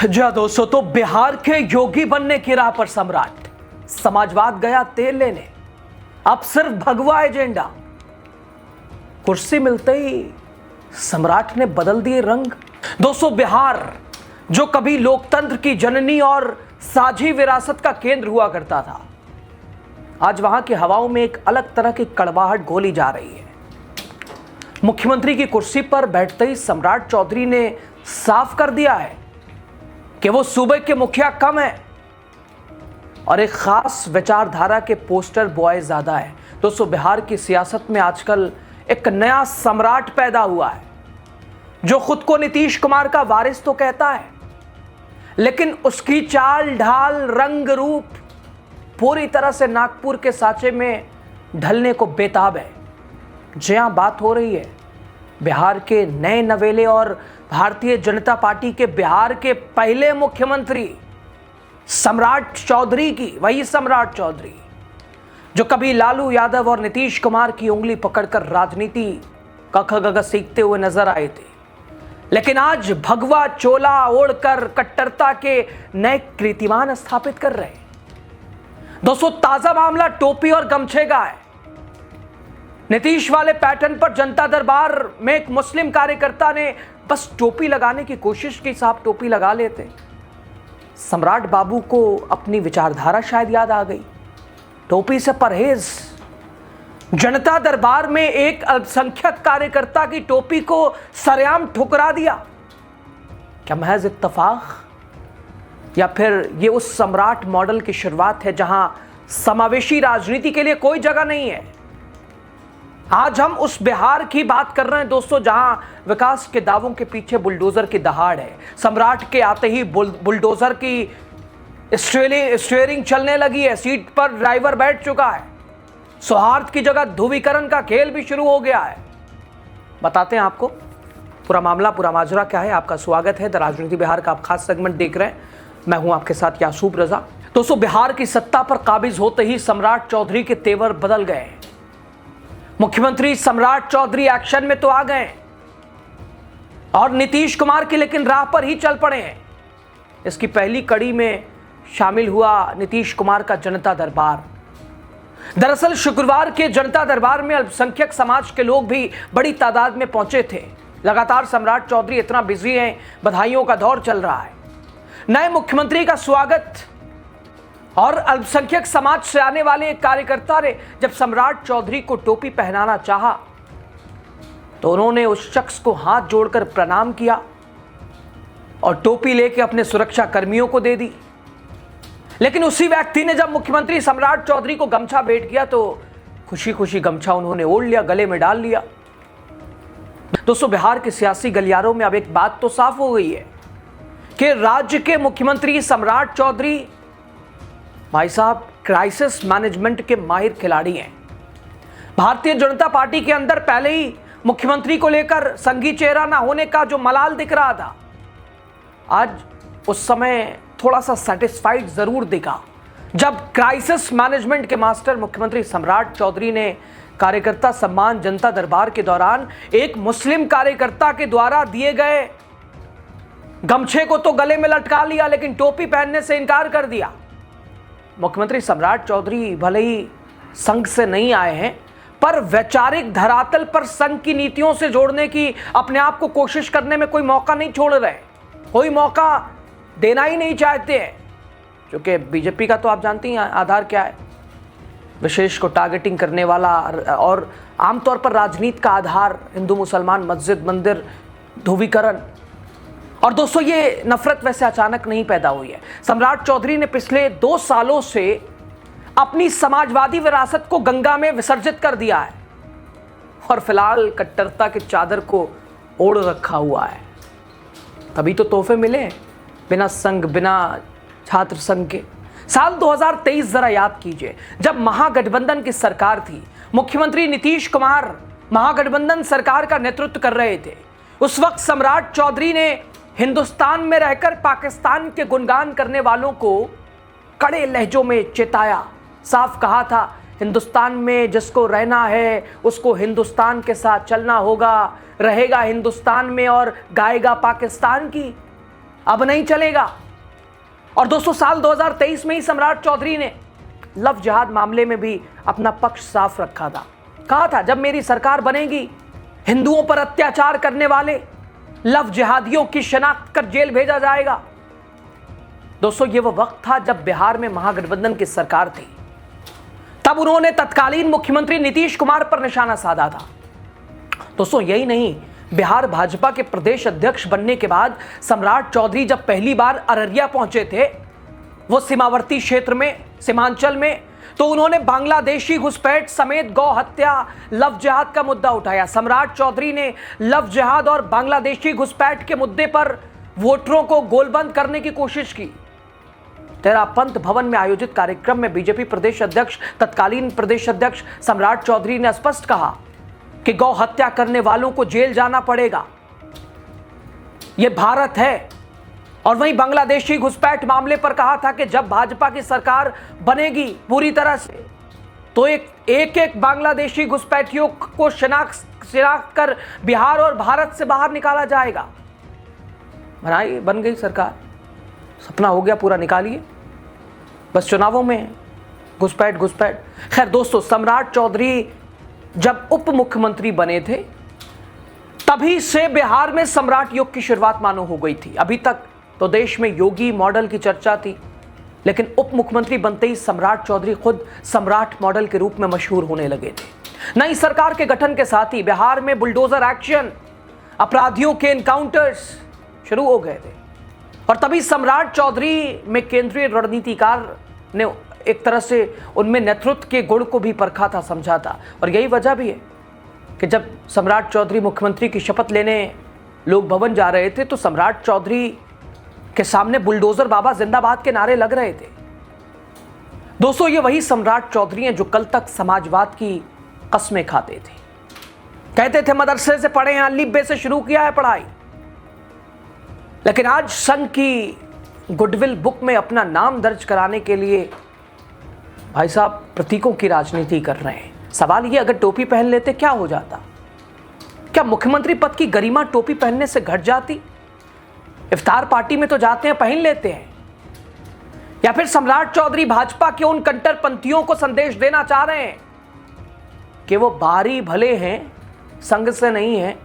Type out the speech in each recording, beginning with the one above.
जी हाँ दोस्तों, तो बिहार के योगी बनने की राह पर सम्राट, समाजवाद गया तेल लेने, अब सिर्फ भगवा एजेंडा। कुर्सी मिलते ही सम्राट ने बदल दिए रंग। दोस्तों, बिहार जो कभी लोकतंत्र की जननी और साझी विरासत का केंद्र हुआ करता था, आज वहां की हवाओं में एक अलग तरह की कड़वाहट घोली जा रही है। मुख्यमंत्री की कुर्सी पर बैठते ही सम्राट चौधरी ने साफ कर दिया है कि वो सूबे के मुखिया कम है और एक खास विचारधारा के पोस्टर बॉय ज्यादा है। दोस्तों, बिहार की सियासत में आजकल एक नया सम्राट पैदा हुआ है जो खुद को नीतीश कुमार का वारिस तो कहता है, लेकिन उसकी चाल ढाल रंग रूप पूरी तरह से नागपुर के सांचे में ढलने को बेताब है। जी हां, बात हो रही है बिहार के नए नवेले और भारतीय जनता पार्टी के बिहार के पहले मुख्यमंत्री सम्राट चौधरी की। वही सम्राट चौधरी जो कभी लालू यादव और नीतीश कुमार की उंगली पकड़कर राजनीति का खगग सीखते हुए नजर आए थे, लेकिन आज भगवा चोला ओढ़कर कट्टरता के नए कीर्तिमान स्थापित कर रहे हैं। दोस्तों, ताजा मामला टोपी और गमछे का है। नीतीश वाले पैटर्न पर जनता दरबार में एक मुस्लिम कार्यकर्ता ने बस टोपी लगाने की कोशिश की। साहब टोपी लगा लेते। सम्राट बाबू को अपनी विचारधारा शायद याद आ गई। टोपी से परहेज। जनता दरबार में एक अल्पसंख्यक कार्यकर्ता की टोपी को सरेआम ठुकरा दिया। क्या महज इत्तफाक या फिर ये उस सम्राट मॉडल की शुरुआत है जहां समावेशी राजनीति के लिए कोई जगह नहीं है? आज हम उस बिहार की बात कर रहे हैं दोस्तों, जहां विकास के दावों के पीछे बुलडोजर की दहाड़ है। सम्राट के आते ही बुलडोजर की स्टीयरिंग चलने लगी है, सीट पर ड्राइवर बैठ चुका है। सौहार्द की जगह ध्रुवीकरण का खेल भी शुरू हो गया है। बताते हैं आपको पूरा मामला, पूरा माजरा क्या है। आपका स्वागत है द राजनीति बिहार का आप खास सेगमेंट देख रहे हैं। मैं हूं आपके साथ यासूब रजा। दोस्तों, बिहार की सत्ता पर काबिज होते ही सम्राट चौधरी के तेवर बदल गए। मुख्यमंत्री सम्राट चौधरी एक्शन में तो आ गए और नीतीश कुमार की लेकिन राह पर ही चल पड़े हैं। इसकी पहली कड़ी में शामिल हुआ नीतीश कुमार का जनता दरबार। दरअसल शुक्रवार के जनता दरबार में अल्पसंख्यक समाज के लोग भी बड़ी तादाद में पहुंचे थे। लगातार सम्राट चौधरी इतना बिजी हैं, बधाइयों का दौर चल रहा है। नए मुख्यमंत्री का स्वागत और अल्पसंख्यक समाज से आने वाले एक कार्यकर्ता ने जब सम्राट चौधरी को टोपी पहनाना चाहा तो उन्होंने उस शख्स को हाथ जोड़कर प्रणाम किया और टोपी लेकर अपने सुरक्षा कर्मियों को दे दी। लेकिन उसी व्यक्ति ने जब मुख्यमंत्री सम्राट चौधरी को गमछा भेंट किया तो खुशी खुशी गमछा उन्होंने ओढ़ लिया, गले में डाल लिया। दोस्तों, बिहार के सियासी गलियारों में अब एक बात तो साफ हो गई है कि राज्य के मुख्यमंत्री सम्राट चौधरी भाई साहब क्राइसिस मैनेजमेंट के माहिर खिलाड़ी हैं। भारतीय जनता पार्टी के अंदर पहले ही मुख्यमंत्री को लेकर संगी चेहरा ना होने का जो मलाल दिख रहा था, आज उस समय थोड़ा सा सेटिस्फाइड जरूर दिखा जब क्राइसिस मैनेजमेंट के मास्टर मुख्यमंत्री सम्राट चौधरी ने कार्यकर्ता सम्मान जनता दरबार के दौरान एक मुस्लिम कार्यकर्ता के द्वारा दिए गए गमछे को तो गले में लटका लिया, लेकिन टोपी पहनने से इनकार कर दिया। मुख्यमंत्री सम्राट चौधरी भले ही संघ से नहीं आए हैं, पर वैचारिक धरातल पर संघ की नीतियों से जोड़ने की अपने आप को कोशिश करने में कोई मौका नहीं छोड़ रहे, कोई मौका देना ही नहीं चाहते हैं। क्योंकि बीजेपी का तो आप जानती हैं आधार क्या है, विशेष को टारगेटिंग करने वाला, और आमतौर पर राजनीति का आधार हिंदू मुसलमान, मस्जिद मंदिर, ध्रुवीकरण। और दोस्तों, ये नफरत वैसे अचानक नहीं पैदा हुई है। सम्राट चौधरी ने पिछले 2 सालों से अपनी समाजवादी विरासत को गंगा में विसर्जित कर दिया है और फिलहाल कट्टरता की चादर को ओढ़ रखा हुआ है। तभी तो तोहफे मिले बिना संघ, बिना छात्र संघ के। साल 2023 जरा याद कीजिए, जब महागठबंधन की सरकार थी, मुख्यमंत्री नीतीश कुमार महागठबंधन सरकार का नेतृत्व कर रहे थे। उस वक्त सम्राट चौधरी ने हिंदुस्तान में रहकर पाकिस्तान के गुणगान करने वालों को कड़े लहजों में चेताया। साफ कहा था, हिंदुस्तान में जिसको रहना है उसको हिंदुस्तान के साथ चलना होगा, रहेगा हिंदुस्तान में और गाएगा पाकिस्तान की। अब नहीं चलेगा। और दोस्तों, साल 2023 में ही सम्राट चौधरी ने लव जिहाद मामले में भी अपना पक्ष साफ रखा था। कहा था, जब मेरी सरकार बनेगी हिंदुओं पर अत्याचार करने वाले लव जिहादियों की शनाख्त कर जेल भेजा जाएगा। दोस्तों, ये वो वक्त था जब बिहार में महागठबंधन की सरकार थी। तब उन्होंने तत्कालीन मुख्यमंत्री नीतीश कुमार पर निशाना साधा था। दोस्तों, यही नहीं, बिहार भाजपा के प्रदेश अध्यक्ष बनने के बाद सम्राट चौधरी जब पहली बार अररिया पहुंचे थे, वो सीमावर्ती क्षेत्र में, सीमांचल में, तो उन्होंने बांग्लादेशी घुसपैठ समेत गौ हत्या, लव जिहाद का मुद्दा उठाया। सम्राट चौधरी ने लव जिहाद और बांग्लादेशी घुसपैठ के मुद्दे पर वोटरों को गोलबंद करने की कोशिश की। तेरापंथ भवन में आयोजित कार्यक्रम में बीजेपी प्रदेश अध्यक्ष, तत्कालीन प्रदेश अध्यक्ष सम्राट चौधरी ने स्पष्ट कहा कि गौ हत्या करने वालों को जेल जाना पड़ेगा, यह भारत है। और वहीं बांग्लादेशी घुसपैठ मामले पर कहा था कि जब भाजपा की सरकार बनेगी पूरी तरह से, तो एक बांग्लादेशी घुसपैठियों को शिनाख्त कर बिहार और भारत से बाहर निकाला जाएगा। बन गई सरकार, सपना हो गया पूरा, निकालिए, बस चुनावों में घुसपैठ। खैर दोस्तों, सम्राट चौधरी जब उप मुख्यमंत्री बने थे, तभी से बिहार में सम्राट युग की शुरुआत मानो हो गई थी। अभी तक तो देश में योगी मॉडल की चर्चा थी, लेकिन उप मुख्यमंत्री बनते ही सम्राट चौधरी खुद सम्राट मॉडल के रूप में मशहूर होने लगे थे। नई सरकार के गठन के साथ ही बिहार में बुलडोजर एक्शन, अपराधियों के एनकाउंटर्स शुरू हो गए थे। और तभी सम्राट चौधरी में केंद्रीय रणनीतिकार ने एक तरह से उनमें नेतृत्व के गुण को भी परखा था, समझा था। और यही वजह भी है कि जब सम्राट चौधरी मुख्यमंत्री की शपथ लेने लोक भवन जा रहे थे, तो सम्राट चौधरी के सामने बुलडोजर बाबा जिंदाबाद के नारे लग रहे थे। दोस्तों, ये वही सम्राट चौधरी हैं जो कल तक समाजवाद की कस्में खाते थे। कहते थे मदरसे से पढ़े हैं, अलीफ बे से शुरू किया है पढ़ाई, लेकिन आज संघ की गुडविल बुक में अपना नाम दर्ज कराने के लिए भाई साहब प्रतीकों की राजनीति कर रहे हैं। सवाल ये, अगर टोपी पहन लेते क्या हो जाता? क्या मुख्यमंत्री पद की गरिमा टोपी पहनने से घट जाती? इफ्तार पार्टी में तो जाते हैं, पहन लेते हैं। या फिर सम्राट चौधरी भाजपा के उन कट्टरपंथियों को संदेश देना चाह रहे हैं कि वो बाहरी भले हैं, संघ से नहीं है।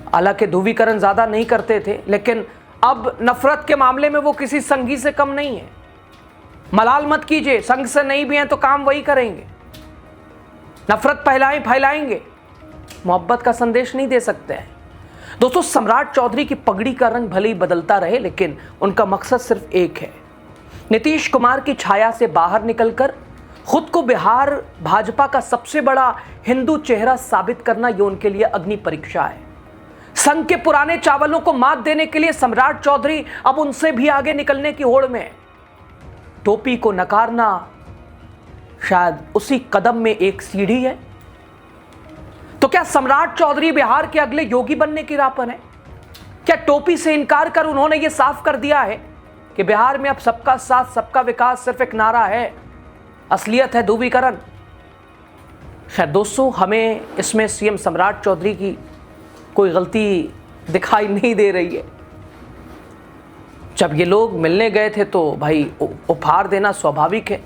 हालांकि ध्रुवीकरण ज्यादा नहीं करते थे, लेकिन अब नफरत के मामले में वो किसी संघी से कम नहीं है। मलाल मत कीजिए, संघ से नहीं भी हैं तो काम वही करेंगे, नफरत फैलाएंगे, मोहब्बत का संदेश नहीं दे सकते हैं। दोस्तों, सम्राट चौधरी की पगड़ी का रंग भले ही बदलता रहे, लेकिन उनका मकसद सिर्फ एक है, नीतीश कुमार की छाया से बाहर निकलकर खुद को बिहार भाजपा का सबसे बड़ा हिंदू चेहरा साबित करना। ये उनके लिए अग्नि परीक्षा है। संघ के पुराने चावलों को मात देने के लिए सम्राट चौधरी अब उनसे भी आगे निकलने की होड़ में। टोपी को नकारना शायद उसी कदम में एक सीढ़ी है। तो क्या सम्राट चौधरी बिहार के अगले योगी बनने की राह पर है? क्या टोपी से इनकार कर उन्होंने यह साफ कर दिया है कि बिहार में अब सबका साथ सबका विकास सिर्फ एक नारा है, असलियत है ध्रुवीकरण? खैर दोस्तों, हमें इसमें सीएम सम्राट चौधरी की कोई गलती दिखाई नहीं दे रही है। जब ये लोग मिलने गए थे तो भाई उपहार देना स्वाभाविक है,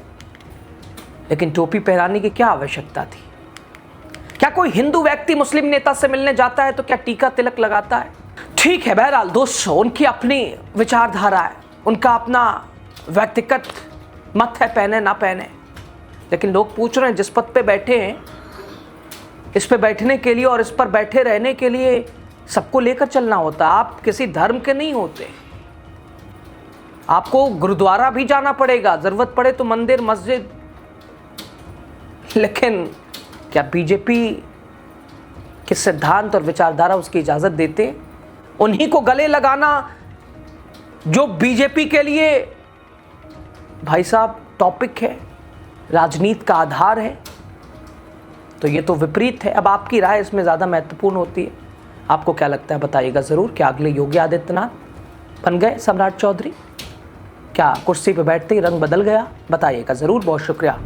लेकिन टोपी पहनाने की क्या आवश्यकता थी? क्या कोई हिंदू व्यक्ति मुस्लिम नेता से मिलने जाता है तो क्या टीका तिलक लगाता है? ठीक है, बहरहाल दोस्तों, उनकी अपनी विचारधारा है, उनका अपना व्यक्तिगत मत है, पहने ना पहने। लेकिन लोग पूछ रहे हैं, जिस पद पे बैठे हैं, इस पे बैठने के लिए और इस पर बैठे रहने के लिए सबको लेकर चलना होता। आप किसी धर्म के नहीं होते, आपको गुरुद्वारा भी जाना पड़ेगा, जरूरत पड़े तो मंदिर मस्जिद। लेकिन क्या बीजेपी के सिद्धांत और विचारधारा उसकी इजाजत देते? उन्हीं को गले लगाना जो बीजेपी के लिए भाई साहब टॉपिक है, राजनीति का आधार है, तो ये तो विपरीत है। अब आपकी राय इसमें ज़्यादा महत्वपूर्ण होती है। आपको क्या लगता है बताइएगा ज़रूर। क्या अगले योगी आदित्यनाथ बन गए सम्राट चौधरी? क्या कुर्सी पर बैठते ही रंग बदल गया? बताइएगा ज़रूर। बहुत शुक्रिया।